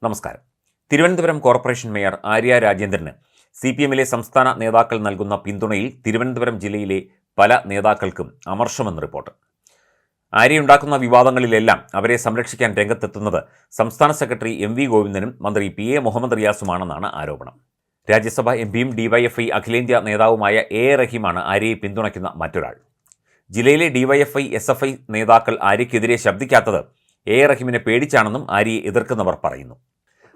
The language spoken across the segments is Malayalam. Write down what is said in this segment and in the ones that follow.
നമസ്കാരം. തിരുവനന്തപുരം കോർപ്പറേഷൻ മേയർ ആര്യ രാജേന്ദ്രന് CPMലെ സംസ്ഥാന നേതാക്കൾ നൽകുന്ന പിന്തുണയിൽ തിരുവനന്തപുരം ജില്ലയിലെ പല നേതാക്കൾക്കും അമർഷമെന്ന് റിപ്പോർട്ട്. ആര്യയുണ്ടാക്കുന്ന വിവാദങ്ങളിലെല്ലാം അവരെ സംരക്ഷിക്കാൻ രംഗത്തെത്തുന്നത് സംസ്ഥാന സെക്രട്ടറി MV ഗോവിന്ദനും മന്ത്രി PA മുഹമ്മദ് റിയാസുമാണെന്നാണ് ആരോപണം. രാജ്യസഭാ MPയും DYFI അഖിലേന്ത്യാ നേതാവുമായ A റഹീമാണ് ആര്യയെ പിന്തുണയ്ക്കുന്ന മറ്റൊരാൾ. ജില്ലയിലെ DYFI SFI നേതാക്കൾ ആര്യയ്ക്കെതിരെ ശബ്ദിക്കാത്തത് A റഹീമിനെ പേടിച്ചാണെന്നും ആര്യയെ എതിർക്കുന്നവർ പറയുന്നു.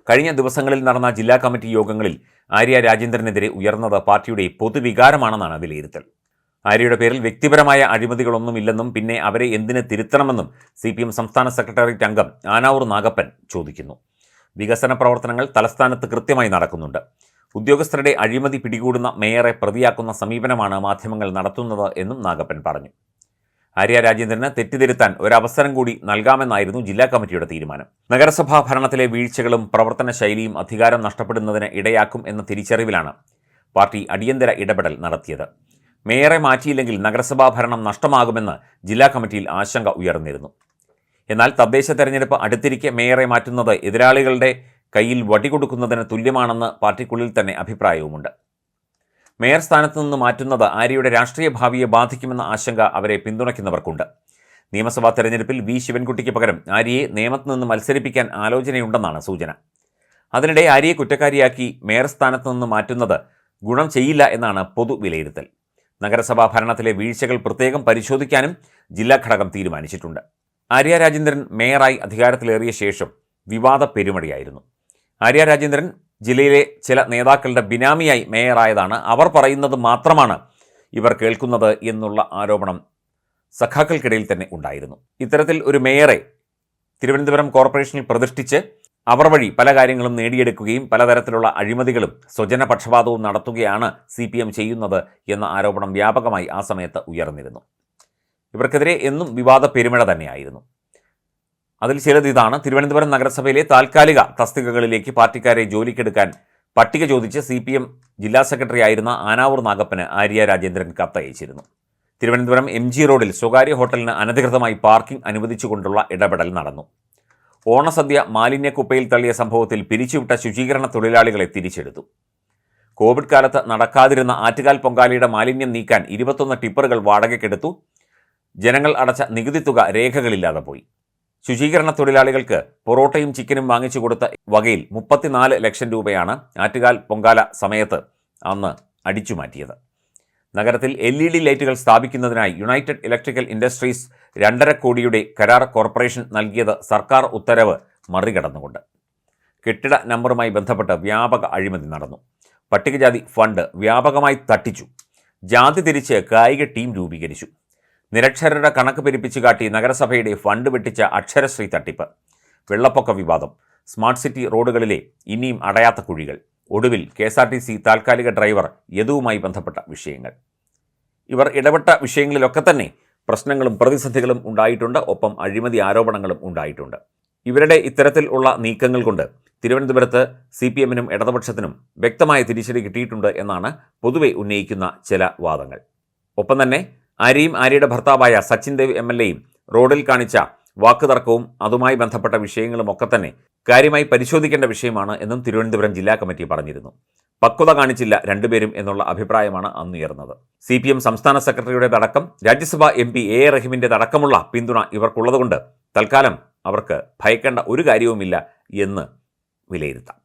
കഴിഞ്ഞ ദിവസങ്ങളിൽ നടന്ന ജില്ലാ കമ്മിറ്റി യോഗങ്ങളിൽ ആര്യ രാജേന്ദ്രനെതിരെ ഉയർന്നത് പാർട്ടിയുടെ പൊതുവികാരമാണെന്നാണ് വിലയിരുത്തൽ. ആര്യയുടെ പേരിൽ വ്യക്തിപരമായ അഴിമതികളൊന്നുമില്ലെന്നും പിന്നെ അവരെ എന്തിന് തിരുത്തണമെന്നും CPM സംസ്ഥാന സെക്രട്ടേറിയറ്റ് അംഗം ആനാവൂർ നാഗപ്പൻ ചോദിക്കുന്നു. വികസന പ്രവർത്തനങ്ങൾ തലസ്ഥാനത്ത് കൃത്യമായി നടക്കുന്നുണ്ട്. ഉദ്യോഗസ്ഥരുടെ അഴിമതി പിടികൂടുന്ന മേയറെ പ്രതിയാക്കുന്ന സമീപനമാണ് മാധ്യമങ്ങൾ നടത്തുന്നത് എന്നും നാഗപ്പൻ പറഞ്ഞു. ആര്യ രാജേന്ദ്രന് തെറ്റിദ്ധരുത്താൻ ഒരവസരം കൂടി നൽകാമെന്നായിരുന്നു ജില്ലാ കമ്മിറ്റിയുടെ തീരുമാനം. നഗരസഭാ ഭരണത്തിലെ വീഴ്ചകളും പ്രവർത്തന ശൈലിയും അധികാരം നഷ്ടപ്പെടുന്നതിന് ഇടയാക്കും എന്ന തിരിച്ചറിവിലാണ് പാർട്ടി അടിയന്തര ഇടപെടൽ നടത്തിയത്. മേയറെ മാറ്റിയില്ലെങ്കിൽ നഗരസഭാ ഭരണം നഷ്ടമാകുമെന്ന് ജില്ലാ കമ്മിറ്റിയിൽ ആശങ്ക ഉയർന്നിരുന്നു. എന്നാൽ തദ്ദേശ തെരഞ്ഞെടുപ്പ് അടുത്തിരിക്കെ മേയറെ മാറ്റുന്നത് എതിരാളികളുടെ കയ്യിൽ വടികൊടുക്കുന്നതിന് തുല്യമാണെന്ന് പാർട്ടിക്കുള്ളിൽ തന്നെ അഭിപ്രായവുമുണ്ട്. മേയർ സ്ഥാനത്ത് നിന്ന് മാറ്റുന്നത് ആര്യയുടെ രാഷ്ട്രീയ ഭാവിയെ ബാധിക്കുമെന്ന ആശങ്ക അവരെ പിന്തുണയ്ക്കുന്നവർക്കുണ്ട്. നിയമസഭാ തെരഞ്ഞെടുപ്പിൽ V ശിവൻകുട്ടിക്ക് പകരം ആര്യയെ നേമത്ത് നിന്ന് മത്സരിപ്പിക്കാൻ ആലോചനയുണ്ടെന്നാണ് സൂചന. അതിനിടെ ആര്യയെ കുറ്റക്കാരിയാക്കി മേയർ സ്ഥാനത്ത് നിന്ന് മാറ്റുന്നത് ഗുണം ചെയ്യില്ല എന്നാണ് പൊതു വിലയിരുത്തൽ. നഗരസഭാ ഭരണത്തിലെ വീഴ്ചകൾ പ്രത്യേകം പരിശോധിക്കാനും ജില്ലാ ഘടകം തീരുമാനിച്ചിട്ടുണ്ട്. ആര്യ രാജേന്ദ്രൻ മേയറായി അധികാരത്തിലേറിയ ശേഷം വിവാദ പെരുമഴയായിരുന്നു. ആര്യ രാജേന്ദ്രൻ ജില്ലയിലെ ചില നേതാക്കളുടെ ബിനാമിയായി മേയറായതാണ്. അവർ പറയുന്നത് മാത്രമാണ് ഇവർ കേൾക്കുന്നത് എന്നുള്ള ആരോപണം സഖാക്കൾക്കിടയിൽ തന്നെ ഉണ്ടായിരുന്നു. ഇത്തരത്തിൽ ഒരു മേയറെ തിരുവനന്തപുരം കോർപ്പറേഷനിൽ പ്രതിഷ്ഠിച്ച് അവർ വഴി പല കാര്യങ്ങളും നേടിയെടുക്കുകയും പലതരത്തിലുള്ള അഴിമതികളും സ്വജനപക്ഷപാതവും നടത്തുകയാണ് CPM ചെയ്യുന്നത് എന്ന ആരോപണം വ്യാപകമായി ആ സമയത്ത് ഉയർന്നിരുന്നു. ഇവർക്കെതിരെ എന്നും വിവാദ പെരുമഴ തന്നെയായിരുന്നു. അതിൽ ചിലത് ഇതാണ്. തിരുവനന്തപുരം നഗരസഭയിലെ താൽക്കാലിക തസ്തികകളിലേക്ക് പാർട്ടിക്കാരെ ജോലിക്കെടുക്കാൻ പട്ടിക ചോദിച്ച് CPM ജില്ലാ സെക്രട്ടറി ആയിരുന്ന ആനാവൂർ നാഗപ്പന് ആര്യ രാജേന്ദ്രൻ കത്തയച്ചിരുന്നു. തിരുവനന്തപുരം MG റോഡിൽ സ്വകാര്യ ഹോട്ടലിന് അനധികൃതമായി പാർക്കിംഗ് അനുവദിച്ചുകൊണ്ടുള്ള ഇടപെടൽ നടന്നു. ഓണസദ്യ മാലിന്യക്കുപ്പയിൽ തള്ളിയ സംഭവത്തിൽ പിരിച്ചുവിട്ട ശുചീകരണ തൊഴിലാളികളെ തിരിച്ചെടുത്തു. കോവിഡ് കാലത്ത് നടക്കാതിരുന്ന ആറ്റുകാൽ പൊങ്കാലയുടെ മാലിന്യം നീക്കാൻ 21 ടിപ്പറുകൾ വാടകയ്ക്കെടുത്തു. ജനങ്ങൾ അടച്ച നികുതി തുക രേഖകളില്ലാതെ പോയി. ശുചീകരണ തൊഴിലാളികൾക്ക് പൊറോട്ടയും ചിക്കനും വാങ്ങിച്ചു കൊടുത്ത വകയിൽ 34 ലക്ഷം രൂപയാണ് ആറ്റുകാൽ പൊങ്കാല സമയത്ത് അന്ന് അടിച്ചുമാറ്റിയത്. നഗരത്തിൽ LED ലൈറ്റുകൾ സ്ഥാപിക്കുന്നതിനായി യുണൈറ്റഡ് ഇലക്ട്രിക്കൽ ഇൻഡസ്ട്രീസ് 2.5 കോടിയുടെ കരാർ കോർപ്പറേഷൻ നൽകിയത് സർക്കാർ ഉത്തരവ് മറികടന്നുകൊണ്ട്. കെട്ടിട നമ്പറുമായി ബന്ധപ്പെട്ട് വ്യാപക അഴിമതി നടന്നു. പട്ടികജാതി ഫണ്ട് വ്യാപകമായി തട്ടിച്ചു. ജാതി തിരിച്ച് കായിക ടീം രൂപീകരിച്ചു. നിരക്ഷരരുടെ കണക്ക് പെരുപ്പിച്ചു കാട്ടി നഗരസഭയുടെ ഫണ്ട് വെട്ടിച്ച അക്ഷരശ്രീ തട്ടിപ്പ്. വെള്ളപ്പൊക്ക വിവാദം. സ്മാർട്ട് സിറ്റി റോഡുകളിലെ ഇനിയും അടയാത്ത കുഴികൾ. ഒടുവിൽ KSRTC താൽക്കാലിക ഡ്രൈവർ യദുവുമായി ബന്ധപ്പെട്ട വിഷയങ്ങൾ. ഇവർ ഇടപെട്ട വിഷയങ്ങളിലൊക്കെ തന്നെ പ്രശ്നങ്ങളും പ്രതിസന്ധികളും ഉണ്ടായിട്ടുണ്ട്. ഒപ്പം അഴിമതി ആരോപണങ്ങളും ഉണ്ടായിട്ടുണ്ട്. ഇവരുടെ ഇത്തരത്തിൽ ഉള്ള നീക്കങ്ങൾ കൊണ്ട് തിരുവനന്തപുരത്ത് CPMനും ഇടതുപക്ഷത്തിനും വ്യക്തമായ തിരിച്ചടി കിട്ടിയിട്ടുണ്ട് എന്നാണ് പൊതുവെ ഉന്നയിക്കുന്ന ചില വാദങ്ങൾ. ഒപ്പം തന്നെ ആര്യയും ആര്യയുടെ ഭർത്താവായ സച്ചിൻ ദേവ് MLAയും റോഡിൽ കാണിച്ച വാക്കുതർക്കവും അതുമായി ബന്ധപ്പെട്ട വിഷയങ്ങളും ഒക്കെ തന്നെ കാര്യമായി പരിശോധിക്കേണ്ട വിഷയമാണ് എന്നും തിരുവനന്തപുരം ജില്ലാ കമ്മിറ്റി പറഞ്ഞിരുന്നു. പക്വത കാണിച്ചില്ല രണ്ടുപേരും എന്നുള്ള അഭിപ്രായമാണ് അന്നുയർന്നത്. CPM സംസ്ഥാന സെക്രട്ടറിയുടേതടക്കം രാജ്യസഭാ MP A റഹീമിൻ്റെതടക്കമുള്ള പിന്തുണ ഇവർക്കുള്ളതുകൊണ്ട് തൽക്കാലം അവർക്ക് ഭയക്കേണ്ട ഒരു കാര്യവുമില്ല എന്ന് വിലയിരുത്താം.